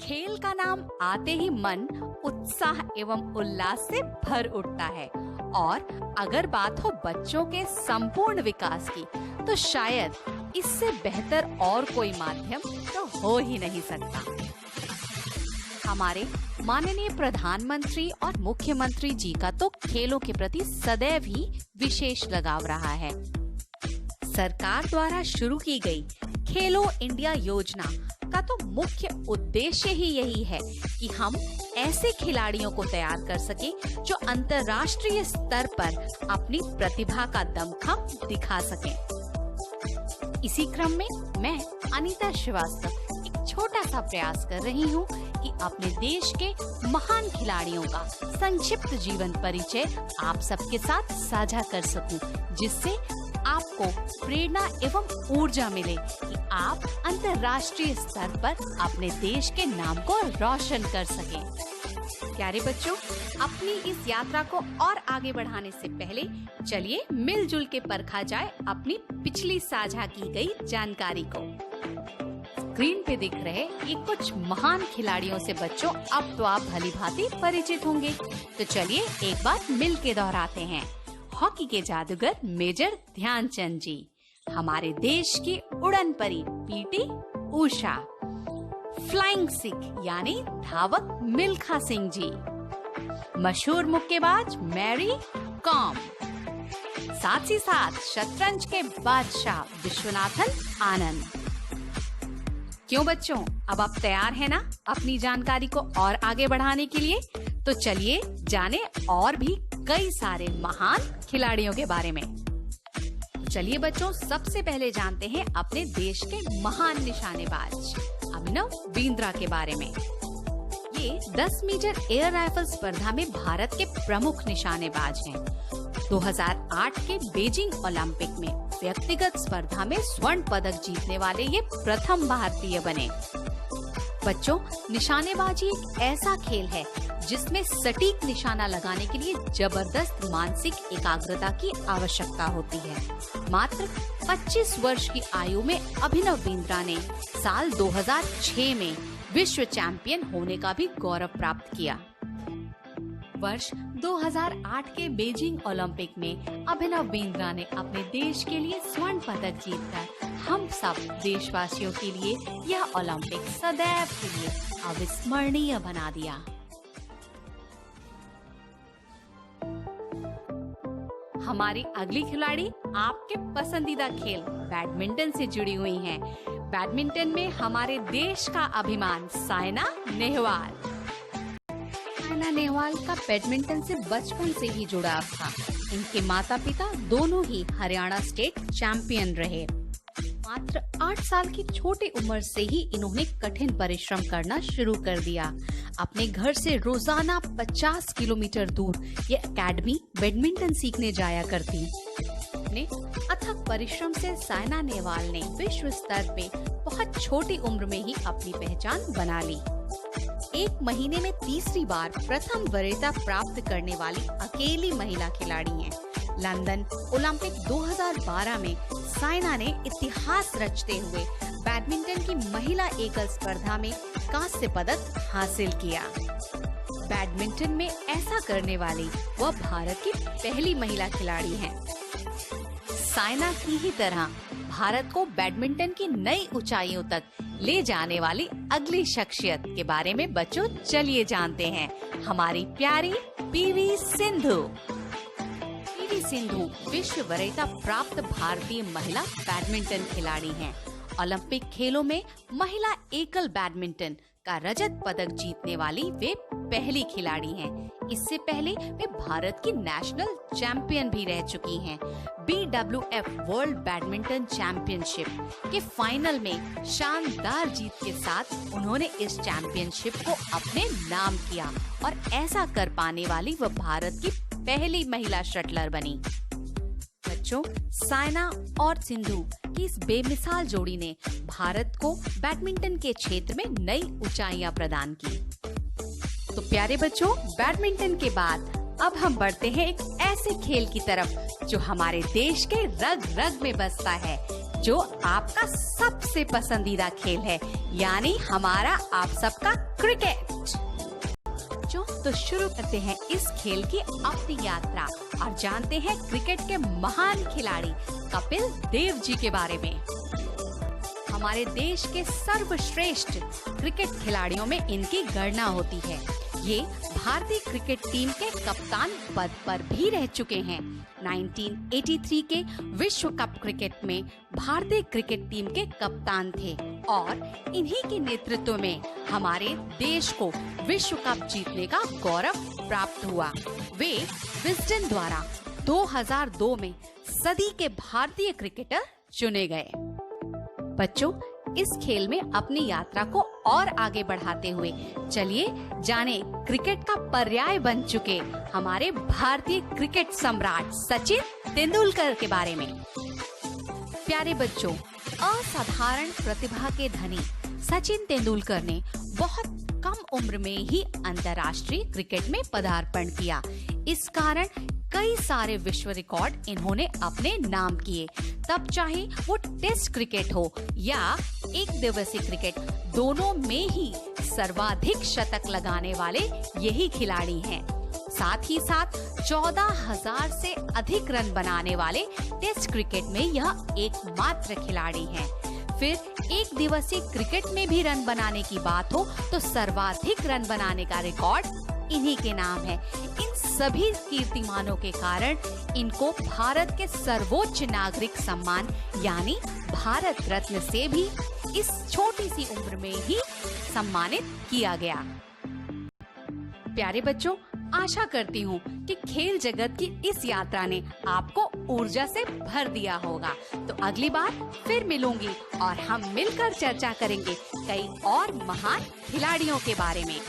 खेल का नाम आते ही मन उत्साह एवं उल्लास से भर उठता है और अगर बात हो बच्चों के संपूर्ण विकास की तो शायद इससे बेहतर और कोई माध्यम तो हो ही नहीं सकता। हमारे माननीय प्रधानमंत्री और मुख्यमंत्री जी का तो खेलों के प्रति सदैव ही विशेष लगाव रहा है। सरकार द्वारा शुरू की गई खेलो इंडिया योजना का तो मुख्य उद्देश्य ही यही है कि हम ऐसे खिलाड़ियों को तैयार कर सके जो अंतर्राष्ट्रीय स्तर पर अपनी प्रतिभा का दमखम दिखा सकें। इसी क्रम में मैं अनीता श्रीवास्तव एक छोटा सा प्रयास कर रही हूँ कि अपने देश के महान खिलाड़ियों का संक्षिप्त जीवन परिचय आप सबके साथ साझा कर सकूं, जिससे आपको प्रेरणा एवं ऊर्जा मिले कि आप अंतर्राष्ट्रीय स्तर पर अपने देश के नाम को रोशन कर सकें। प्यारे बच्चों, अपनी इस यात्रा को और आगे बढ़ाने से पहले चलिए मिलजुल के परखा जाए अपनी पिछली साझा की गई जानकारी को। स्क्रीन पे दिख रहे ये कुछ महान खिलाड़ियों से बच्चों अब तो आप भलीभांति परिचित होंगे, तो चलिए एक बार मिल के दोहराते हैं। हॉकी के जादूगर मेजर ध्यानचंद जी, हमारे देश की उड़न परी पीटी उषा, फ्लाइंग सिख यानी धावक मिल्खा सिंह जी, मशहूर मुक्केबाज मैरी कॉम, साथ ही साथ शतरंज के बादशाह विश्वनाथन आनंद। क्यों बच्चों, अब आप तैयार हैं ना अपनी जानकारी को और आगे बढ़ाने के लिए? तो चलिए जाने और भी कई सारे महान खिलाड़ियों के बारे में। चलिए बच्चों, सबसे पहले जानते हैं अपने देश के महान निशानेबाज अभिनव बिंद्रा के बारे में। ये 10 मीटर एयर राइफल स्पर्धा में भारत के प्रमुख निशानेबाज हैं। 2008 के बीजिंग ओलंपिक में व्यक्तिगत स्पर्धा में स्वर्ण पदक जीतने वाले ये प्रथम भारतीय बने। बच्चों, निशानेबाजी एक ऐसा खेल है जिसमें सटीक निशाना लगाने के लिए जबरदस्त मानसिक एकाग्रता की आवश्यकता होती है। मात्र 25 वर्ष की आयु में अभिनव बिंद्रा ने साल 2006 में विश्व चैंपियन होने का भी गौरव प्राप्त किया। वर्ष 2008 के बीजिंग ओलंपिक में अभिनव बिंद्रा ने अपने देश के लिए स्वर्ण पदक जीतकर हम सब देशवासियों के लिए यह ओलंपिक सदैव के लिए अविस्मरणीय बना दिया। हमारी अगली खिलाड़ी आपके पसंदीदा खेल बैडमिंटन से जुड़ी हुई हैं। बैडमिंटन में हमारे देश का अभिमान साइना नेहवाल। साइना नेहवाल का बैडमिंटन से बचपन से ही जुड़ाव था। इनके माता पिता दोनों ही हरियाणा स्टेट चैंपियन रहे। मात्र 8 साल की छोटी उम्र से ही इन्होंने कठिन परिश्रम करना शुरू कर दिया। अपने घर से रोजाना 50 किलोमीटर दूर ये एकेडमी बैडमिंटन सीखने जाया करती। अपने अथक परिश्रम से साइना नेहवाल ने विश्व स्तर पे बहुत छोटी उम्र में ही अपनी पहचान बना ली। एक महीने में तीसरी बार प्रथम वरीयता प्राप्त करने वाली अकेली महिला खिलाड़ी हैं। लंदन ओलंपिक 2012 में साइना ने इतिहास रचते हुए बैडमिंटन की महिला एकल स्पर्धा में कांस्य पदक हासिल किया। बैडमिंटन में ऐसा करने वाली वह भारत की पहली महिला खिलाड़ी हैं। साइना की ही तरह भारत को बैडमिंटन की नई ऊंचाइयों तक ले जाने वाली अगली शख्सियत के बारे में बच्चों चलिए जानते हैं। हमारी प्यारी पीवी सिंधु। पीवी सिंधु विश्व वरीयता प्राप्त भारतीय महिला बैडमिंटन खिलाड़ी हैं। ओलंपिक खेलों में महिला एकल बैडमिंटन का रजत पदक जीतने वाली वे पहली खिलाड़ी हैं। इससे पहले वे भारत की नेशनल चैंपियन भी रह चुकी हैं। BWF वर्ल्ड बैडमिंटन चैंपियनशिप के फाइनल में शानदार जीत के साथ उन्होंने इस चैंपियनशिप को अपने नाम किया और ऐसा कर पाने वाली वह भारत की पहली महिला शटलर बनी। बच्चों, साइना और सिंधु की इस बेमिसाल जोड़ी ने भारत को बैडमिंटन के क्षेत्र में नई ऊंचाइयां प्रदान की। तो प्यारे बच्चों, बैडमिंटन के बाद अब हम बढ़ते हैं एक ऐसे खेल की तरफ जो हमारे देश के रग रग में बसता है, जो आपका सबसे पसंदीदा खेल है, यानी हमारा आप सबका क्रिकेट। तो शुरू करते हैं इस खेल की अपनी यात्रा और जानते हैं क्रिकेट के महान खिलाड़ी कपिल देव जी के बारे में। हमारे देश के सर्वश्रेष्ठ क्रिकेट खिलाड़ियों में इनकी गणना होती है। ये भारतीय क्रिकेट टीम के कप्तान पद पर भी रह चुके हैं। 1983 के विश्व कप क्रिकेट में भारतीय क्रिकेट टीम के कप्तान थे और इन्हीं के नेतृत्व में हमारे देश को विश्व कप जीतने का गौरव प्राप्त हुआ। वे विजडन द्वारा 2002 में सदी के भारतीय क्रिकेटर चुने गए। बच्चों, इस खेल में अपनी यात्रा को और आगे बढ़ाते हुए चलिए जाने क्रिकेट का पर्याय बन चुके हमारे भारतीय क्रिकेट सम्राट सचिन तेंदुलकर के बारे में। प्यारे बच्चों, असाधारण प्रतिभा के धनी सचिन तेंदुलकर ने बहुत कम उम्र में ही अंतर्राष्ट्रीय क्रिकेट में पदार्पण किया। इस कारण कई सारे विश्व रिकॉर्ड इन्होंने अपने नाम किए। तब चाहे वो टेस्ट क्रिकेट हो या एक दिवसीय क्रिकेट, दोनों में ही सर्वाधिक शतक लगाने वाले यही खिलाड़ी हैं। साथ ही साथ 14,000 से अधिक रन बनाने वाले टेस्ट क्रिकेट में यह एकमात्र खिलाड़ी हैं। फिर एक दिवसीय क्रिकेट में भी रन बनाने की बात हो तो सर्वाधिक रन बनाने का रिकॉर्ड इन्हीं के नाम है। इन सभी कीर्तिमानों के कारण इनको भारत के सर्वोच्च नागरिक सम्मान यानी भारत रत्न से भी इस छोटी सी उम्र में ही सम्मानित किया गया। प्यारे बच्चों, आशा करती हूँ कि खेल जगत की इस यात्रा ने आपको ऊर्जा से भर दिया होगा। तो अगली बार फिर मिलूंगी और हम मिलकर चर्चा करेंगे कई और महान खिलाड़ियों के बारे में।